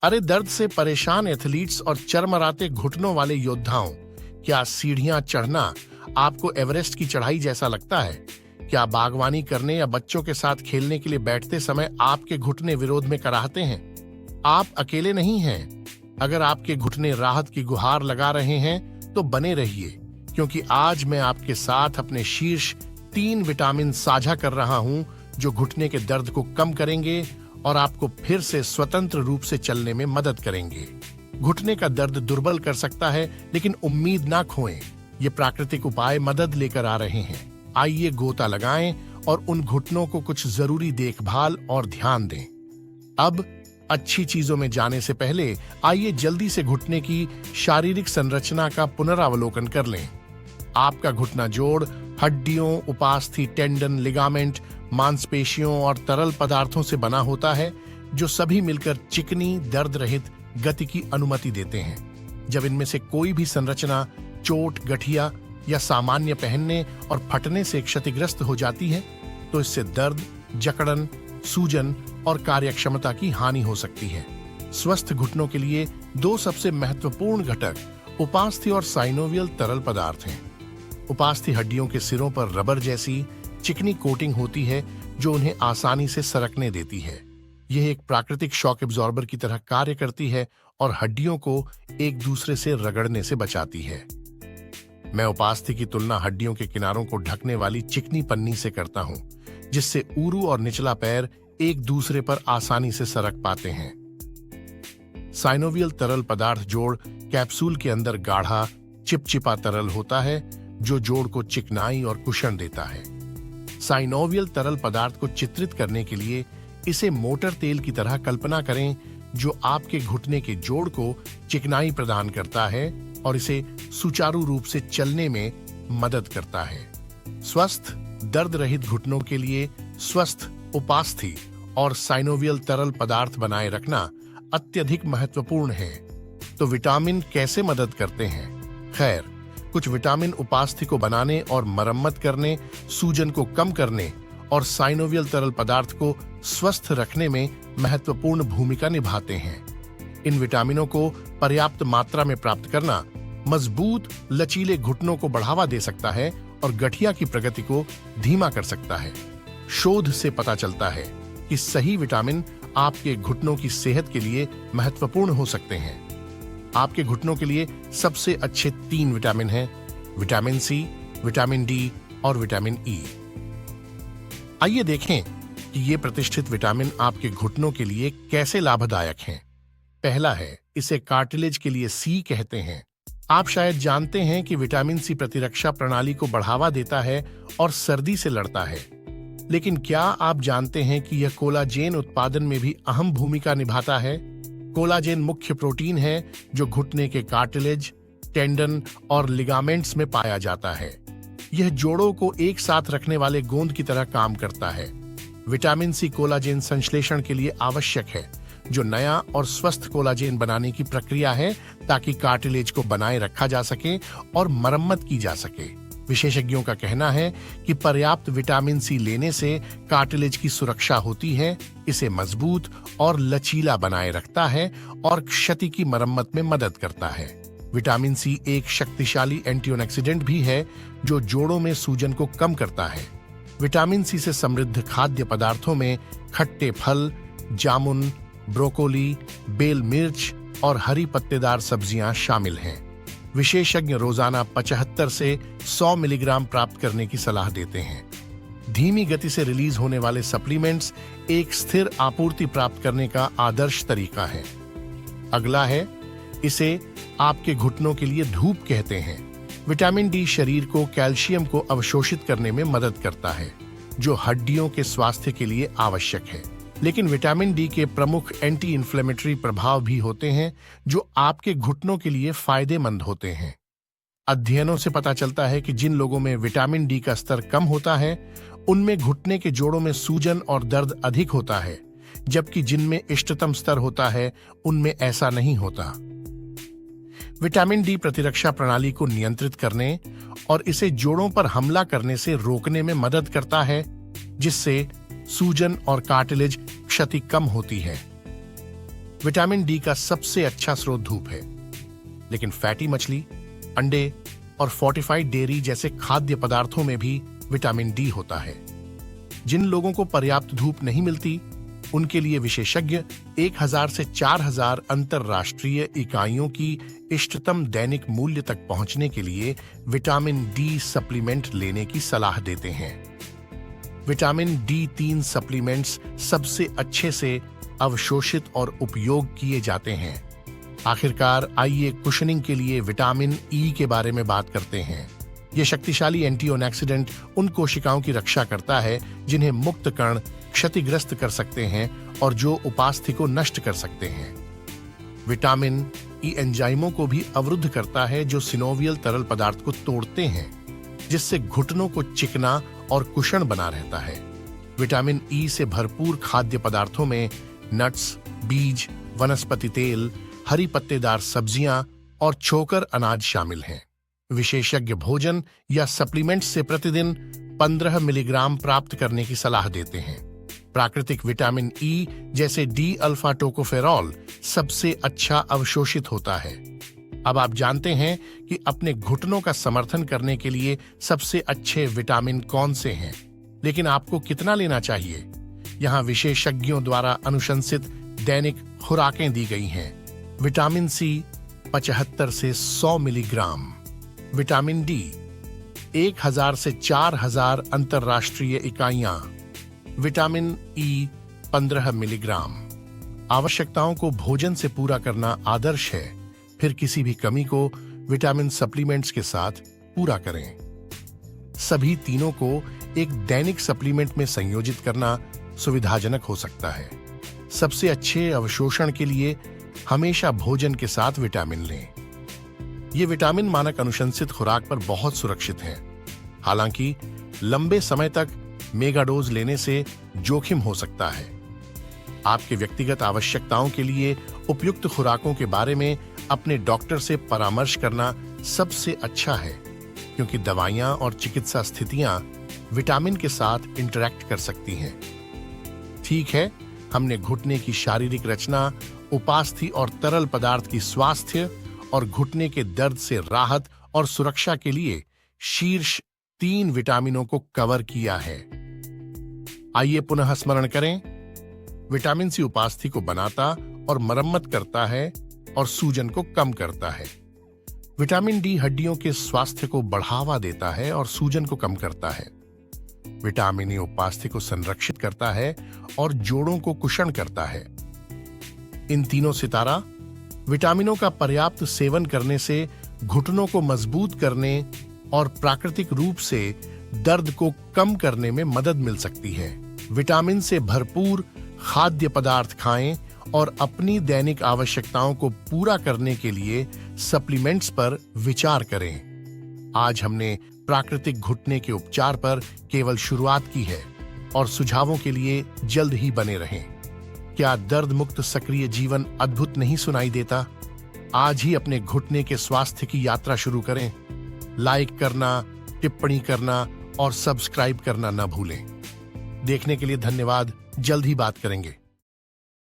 अरे दर्द से परेशान एथलीट्स और चरमराते घुटनों वाले योद्धाओं, क्या सीढ़ियां चढ़ना आपको एवरेस्ट की चढ़ाई जैसा लगता है? क्या बागवानी करने या बच्चों के साथ खेलने के लिए बैठते समय आपके घुटने विरोध में कराहते हैं? आप अकेले नहीं हैं। अगर आपके घुटने राहत की गुहार लगा रहे हैं तो बने रहिए, क्योंकि आज मैं आपके साथ अपने शीर्ष 3 विटामिन साझा कर रहा हूं जो घुटने के दर्द को कम करेंगे और आपको फिर से स्वतंत्र रूप से चलने में मदद करेंगे। घुटने का दर्द दुर्बल कर सकता है, लेकिन उम्मीद ना खोएं। ये प्राकृतिक उपाय मदद लेकर आ रहे हैं। आइए गोता लगाएं और उन घुटनों को कुछ जरूरी देखभाल और ध्यान दें। अब अच्छी चीजों में जाने से पहले आइए जल्दी से घुटने की शारीरिक संरचना का पुनरावलोकन कर लें। आपका घुटना जोड़ हड्डियों, उपास्थि, टेंडन, लिगामेंट, मांसपेशियों और तरल पदार्थों से बना होता है, जो सभी मिलकर चिकनी, दर्द रहित गति की अनुमति देते हैं। जब इनमें से कोई भी संरचना चोट, गठिया या सामान्य पहनने और फटने से क्षतिग्रस्त हो जाती है, तो इससे दर्द, जकड़न, सूजन और कार्यक्षमता की हानि हो सकती है। स्वस्थ घुटनों के लिए 2 सबसे महत्वपूर्ण घटक उपास्थि और साइनोवियल तरल पदार्थ हैं। उपास्थि हड्डियों के सिरों पर रबर जैसी चिकनी कोटिंग होती है, जो उन्हें आसानी से सरकने देती है। यह एक प्राकृतिक शॉक एब्जॉर्बर की तरह कार्य करती है और हड्डियों को एक दूसरे से रगड़ने से बचाती है। मैं उपास्थि की तुलना हड्डियों के किनारों को ढकने वाली चिकनी पन्नी से करता हूं, जिससे ऊरू और निचला पैर एक दूसरे पर आसानी से सरक पाते हैं। साइनोवियल तरल पदार्थ जोड़ कैप्सूल के अंदर गाढ़ा, चिपचिपा तरल होता है, जो जोड़ को चिकनाई और कुशन देता है। साइनोवियल तरल पदार्थ को चित्रित करने के लिए इसे मोटर तेल की तरह कल्पना करें, जो आपके घुटने के जोड़ को चिकनाई प्रदान करता है और इसे सुचारू रूप से चलने में मदद करता है। स्वस्थ, दर्द रहित घुटनों के लिए स्वस्थ उपास्थि और साइनोवियल तरल पदार्थ बनाए रखना अत्यधिक महत्वपूर्ण है। तो विटामिन कैसे मदद करते हैं? खैर, कुछ विटामिन उपास्थि को बनाने और मरम्मत करने, सूजन को कम करने और साइनोवियल तरल पदार्थ को स्वस्थ रखने में महत्वपूर्ण भूमिका निभाते हैं। इन विटामिनों को पर्याप्त मात्रा में प्राप्त करना मजबूत, लचीले घुटनों को बढ़ावा दे सकता है और गठिया की प्रगति को धीमा कर सकता है। शोध से पता चलता है कि सही विटामिन आपके घुटनों की सेहत के लिए महत्वपूर्ण हो सकते हैं। आपके घुटनों के लिए सबसे अच्छे 3 विटामिन हैं: विटामिन सी, विटामिन डी और विटामिन ई। आइए देखें कि ये प्रतिष्ठित विटामिन आपके घुटनों के लिए कैसे लाभदायक हैं। पहला है, इसे कार्टिलेज के लिए सी कहते हैं। आप शायद जानते हैं कि विटामिन सी प्रतिरक्षा प्रणाली को बढ़ावा देता है और सर्दी से लड़ता है। लेकिन क्या आप जानते हैं कि यह कोलाजेन उत्पादन में भी अहम भूमिका निभाता है? कोलाजेन मुख्य प्रोटीन है जो घुटने के कार्टिलेज, टेंडन और लिगामेंट्स में पाया जाता है। यह जोड़ों को एक साथ रखने वाले गोंद की तरह काम करता है। विटामिन सी कोलाजेन संश्लेषण के लिए आवश्यक है, जो नया और स्वस्थ कोलाजेन बनाने की प्रक्रिया है, ताकि कार्टिलेज को बनाए रखा जा सके और मरम्मत की जा सके। विशेषज्ञों का कहना है कि पर्याप्त विटामिन सी लेने से कार्टिलेज की सुरक्षा होती है, इसे मजबूत और लचीला बनाए रखता है और क्षति की मरम्मत में मदद करता है। विटामिन सी एक शक्तिशाली एंटीऑक्सीडेंट भी है, जो जोड़ों में सूजन को कम करता है। विटामिन सी से समृद्ध खाद्य पदार्थों में खट्टे फल, जामुन, ब्रोकोली, बेल मिर्च और हरी पत्तेदार सब्जियां शामिल हैं। विशेषज्ञ रोजाना 75 से 100 मिलीग्राम प्राप्त करने की सलाह देते हैं। धीमी गति से रिलीज होने वाले सप्लीमेंट्स एक स्थिर आपूर्ति प्राप्त करने का आदर्श तरीका है। अगला है, इसे आपके घुटनों के लिए धूप कहते हैं। विटामिन डी शरीर को कैल्शियम को अवशोषित करने में मदद करता है, जो हड्डियों के स्वास्थ्य के लिए आवश्यक है। लेकिन विटामिन डी के प्रमुख एंटी इन्फ्लेमेटरी प्रभाव भी होते हैं, जो आपके घुटनों के लिए फायदेमंद होते हैं। अध्ययनों से पता चलता है कि जिन लोगों में विटामिन डी का स्तर कम होता है, उनमें घुटने के जोड़ों में सूजन और दर्द अधिक होता है, जबकि जिनमें इष्टतम स्तर होता है, उनमें ऐसा नहीं होता। विटामिन डी प्रतिरक्षा प्रणाली को नियंत्रित करने और इसे जोड़ों पर हमला करने से रोकने में मदद करता है, जिससे सूजन और कार्टिलेज क्षति कम होती है। विटामिन डी का सबसे अच्छा स्रोत धूप है, लेकिन फैटी मछली, अंडे और फोर्टिफाइड डेयरी जैसे खाद्य पदार्थों में भी विटामिन डी होता है। जिन लोगों को पर्याप्त धूप नहीं मिलती, उनके लिए विशेषज्ञ 1000 से 4000 अंतरराष्ट्रीय इकाइयों की इष्टतम दैनिक मूल्य तक पहुंचने के लिए विटामिन डी सप्लीमेंट लेने की सलाह देते हैं। विटामिन डी 3 सप्लीमेंट्स सबसे अच्छे से अवशोषित और उपयोग किए जाते हैं। आखिरकार आइए कुशनिंग के लिए विटामिन ई के बारे में बात करते हैं। यह शक्तिशाली एंटीऑक्सीडेंट उन कोशिकाओं की रक्षा करता है जिन्हें मुक्त कण क्षतिग्रस्त कर सकते हैं और जो उपास्थि को नष्ट कर सकते हैं। विटामिन ई एंजाइमों को भी अवरुद्ध करता है जो सिनोवियल तरल पदार्थ को तोड़ते हैं, जिससे घुटनों को चिकना और कुशण बना रहता है। विटामिन ई से भरपूर खाद्य पदार्थों में नट्स, बीज, वनस्पति तेल, हरी पत्तेदार सब्जियां और चोकर अनाज शामिल हैं। विशेषज्ञ भोजन या सप्लीमेंट्स से प्रतिदिन 15 मिलीग्राम प्राप्त करने की सलाह देते हैं। प्राकृतिक विटामिन ई जैसे डी अल्फा टोकोफेरॉल सबसे अच्छा अवशोषित होता है। अब आप जानते हैं कि अपने घुटनों का समर्थन करने के लिए सबसे अच्छे विटामिन कौन से हैं, लेकिन आपको कितना लेना चाहिए? यहाँ विशेषज्ञों द्वारा अनुशंसित दैनिक खुराकें दी गई हैं। विटामिन सी 75 से 100 मिलीग्राम, विटामिन डी 1000 से 4000 अंतरराष्ट्रीय इकाइयां, विटामिन ई 15 मिलीग्राम। आवश्यकताओं को भोजन से पूरा करना आदर्श है, फिर किसी भी कमी को विटामिन सप्लीमेंट्स के साथ पूरा करें। सभी तीनों को एक दैनिक सप्लीमेंट में संयोजित करना सुविधाजनक हो सकता है। सबसे अच्छे अवशोषण के लिए हमेशा भोजन के साथ विटामिन लें। ये विटामिन मानक अनुशंसित खुराक पर बहुत सुरक्षित हैं। हालांकि लंबे समय तक मेगाडोज लेने से जोखिम हो सकता है। आपके व्यक्तिगत आवश्यकताओं के लिए उपयुक्त खुराकों के बारे में अपने डॉक्टर से परामर्श करना सबसे अच्छा है, क्योंकि दवाइयां और चिकित्सा स्थितियां विटामिन के साथ इंटरैक्ट कर सकती हैं। ठीक है, हमने घुटने की शारीरिक रचना, उपास्थि और तरल पदार्थ की स्वास्थ्य और घुटने के दर्द से राहत और सुरक्षा के लिए शीर्ष 3 विटामिनों को कवर किया है। आइए पुनः स्मरण करें। विटामिन सी उपास्थि को बनाता और मरम्मत करता है और सूजन को कम करता है। विटामिन डी हड्डियों के स्वास्थ्य को बढ़ावा देता है और सूजन को कम करता है। विटामिन ई उपास्थि को संरक्षित करता है और जोड़ों को कुशण करता है। इन तीनों सितारा विटामिनों का पर्याप्त सेवन करने से घुटनों को मजबूत करने और प्राकृतिक रूप से दर्द को कम करने में मदद मिल सकती है। विटामिन से भरपूर खाद्य पदार्थ खाएं और अपनी दैनिक आवश्यकताओं को पूरा करने के लिए सप्लीमेंट्स पर विचार करें। आज हमने प्राकृतिक घुटने के उपचार पर केवल शुरुआत की है और सुझावों के लिए जल्द ही बने रहें। क्या दर्द मुक्त सक्रिय जीवन अद्भुत नहीं सुनाई देता? आज ही अपने घुटने के स्वास्थ्य की यात्रा शुरू करें। लाइक करना, टिप्पणी करना और सब्सक्राइब करना न भूलें। देखने के लिए धन्यवाद। जल्द ही बात करेंगे।